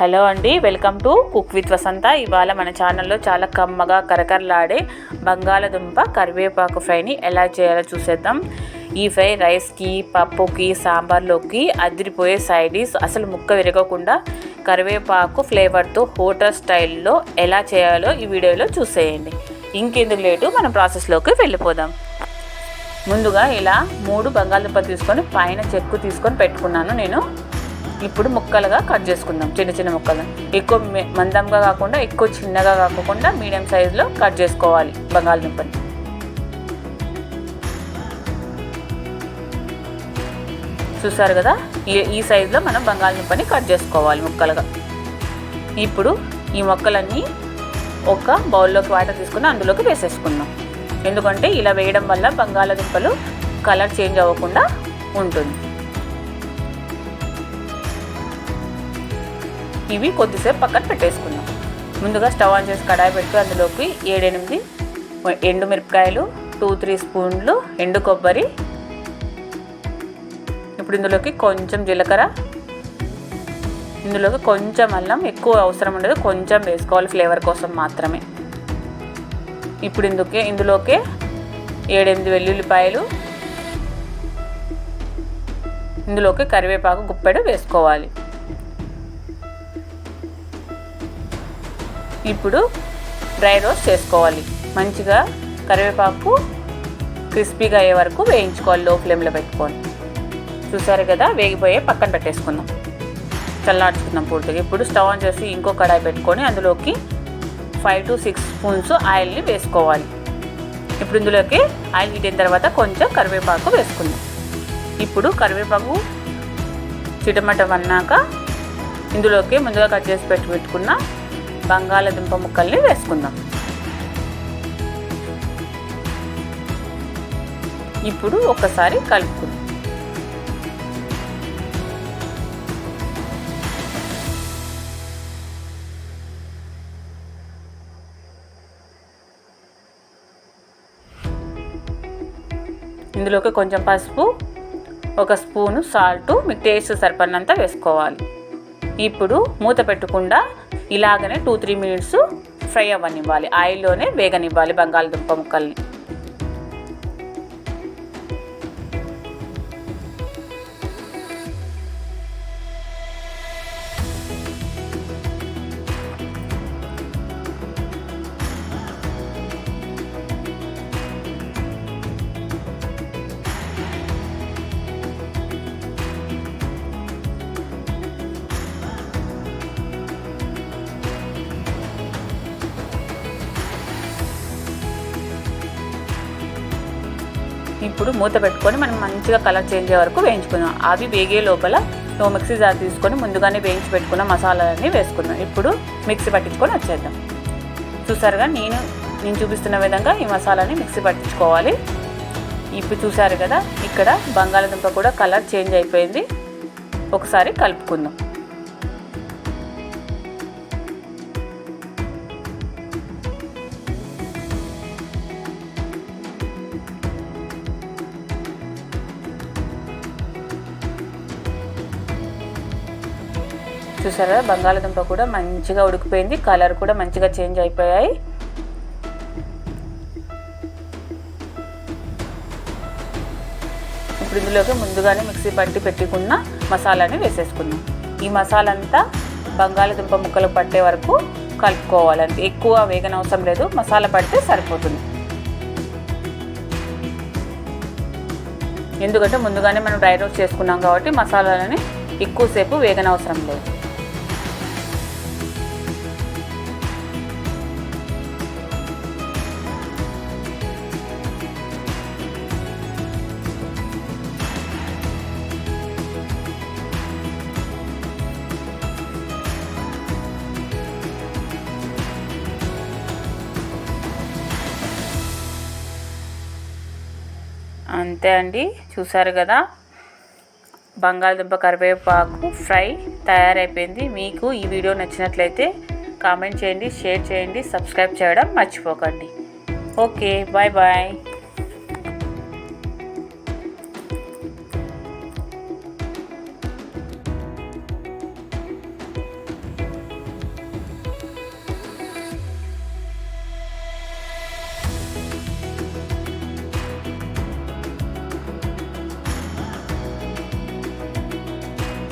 Hello అండి, welcome to cook with వసంత. ఇవాళ మన ఛానల్లో చాలా కమ్మగా కరకరలాడే బంగాళదుంప కరివేపాకు ఫ్రైని ఎలా చేయాలో చూసేద్దాం. ఈ ఫ్రై రైస్కి, పప్పుకి, సాంబార్లోకి అదిరిపోయే సైడ్ డిష్. అసలు ముక్క విరగకుండా కరివేపాకు ఫ్లేవర్తో హోటల్ స్టైల్లో ఎలా చేయాలో ఈ వీడియోలో చూసేయండి. ఇంకెందుకు లేటు, మనం ప్రాసెస్లోకి వెళ్ళిపోదాం. ముందుగా ఇలా 3 బంగాళదుంపలు తీసుకొని పైన చెక్కు తీసుకొని పెట్టుకున్నాను నేను. ఇప్పుడు ముక్కలుగా కట్ చేసుకుందాం, చిన్న చిన్న ముక్కలు. ఎక్కువ మందంగా కాకుండా, ఎక్కువ చిన్నగా కాకుండా మీడియం సైజులో కట్ చేసుకోవాలి బంగాళదుంపని. చూసారు కదా, ఈ సైజులో మనం బంగాళదుంపని కట్ చేసుకోవాలి ముక్కలుగా. ఇప్పుడు ఈ ముక్కలన్నీ ఒక బౌల్లోకి వాటర్ తీసుకుని అందులోకి వేసేసుకుందాం. ఎందుకంటే ఇలా వేయడం వల్ల బంగాళదుంపలు కలర్ చేంజ్ అవ్వకుండా ఉంటుంది. ఇవి కొద్దిసేపు పక్కన పెట్టేసుకుందాం. ముందుగా స్టవ్ ఆన్ చేసి కడాయి పెట్టి అందులోకి 7-8 ఎండుమిరపకాయలు, 2-3 స్పూన్లు ఎండు కొబ్బరి, ఇప్పుడు ఇందులోకి కొంచెం జీలకర్ర, ఇందులోకి కొంచెం అల్లం, ఎక్కువ అవసరం ఉండదు, కొంచెం వేసుకోవాలి ఫ్లేవర్ కోసం మాత్రమే. ఇప్పుడు ఇందులోకి 7-8 వెల్లుల్లిపాయలు, ఇందులోకి కరివేపాకు గుప్పెడు వేసుకోవాలి. ఇప్పుడు డ్రై రోస్ట్ చేసుకోవాలి. మంచిగా కరివేపాకు క్రిస్పీగా అయ్యే వరకు వేయించుకోవాలి, లో ఫ్లేమ్లో పెట్టుకొని. చూసారు కదా, వేగిపోయే పక్కన పెట్టేసుకుందాం, చల్లార్చుకుందాం పూర్తిగా. ఇప్పుడు స్టవ్ ఆన్ చేసి ఇంకో కడాయి పెట్టుకొని అందులోకి 5-6 స్పూన్స్ ఆయిల్ని వేసుకోవాలి. ఇప్పుడు ఇందులోకి ఆయిల్ హీట్ అయిన తర్వాత కొంచెం కరివేపాకు వేసుకుందాం. ఇప్పుడు కరివేపాకు చిటమటం అన్నాక ఇందులోకి ముందుగా కట్ చేసి పెట్టుకున్న బంగాళదుంప ముక్కల్ని వేసుకుందాం. ఇప్పుడు ఒకసారి కలుపుకుందాం. ఇందులోకి కొంచెం పసుపు, 1 స్పూను సాల్ట్, మీకు టేస్ట్ సరిపడినంత వేసుకోవాలి. ఇప్పుడు మూత పెట్టకుండా ఇలాగనే 2-3 మినిట్స్ ఫ్రై అవ్వనివ్వాలి, ఆయిల్లోనే వేగనివ్వాలి బంగాళదుంప ముక్కల్ని. ఇప్పుడు మూత పెట్టుకొని మనం మంచిగా కలర్ చేంజ్ అయ్యే వరకు వేయించుకుందాం. అవి వేగే లోపల మిక్సీ జార్ తీసుకొని ముందుగానే వేయించి పెట్టుకున్న మసాలాలన్నీ వేసుకుందాం. ఇప్పుడు మిక్సీ పట్టించుకొని వచ్చేద్దాం. చూసారుగా, నేను చూపిస్తున్న విధంగా ఈ మసాలాని మిక్సీ పట్టించుకోవాలి. ఇప్పుడు చూసారు కదా, ఇక్కడ బంగాళదుంప కూడా కలర్ చేంజ్ అయిపోయింది. ఒకసారి కలుపుకుందాం. చూసారా, బంగాళదుంప కూడా మంచిగా ఉడికిపోయింది, కలర్ కూడా మంచిగా చేంజ్ అయిపోయాయి. ఇప్పుడు ఇందులోకి ముందుగానే మిక్సీ పట్టి పెట్టుకున్న మసాలాని వేసేసుకుందాం. ఈ మసాలా అంతా బంగాళదుంప ముక్కలు పట్టే వరకు కలుపుకోవాలంటే, ఎక్కువ వేగనవసరం లేదు, మసాలా పడితే సరిపోతుంది. ఎందుకంటే ముందుగానే మనం డ్రై రోస్ట్ చేసుకున్నాం కాబట్టి మసాలాలని ఎక్కువసేపు వేగనవసరం లేదు. అంతే అండి, చూసారు కదా, బంగాళదుంప కరివేపాకు ఫ్రై తయారైపోయింది. మీకు ఈ వీడియో నచ్చినట్లయితే కామెంట్ చేయండి, షేర్ చేయండి, సబ్స్క్రైబ్ చేయడం మర్చిపోకండి. Okay, bye bye.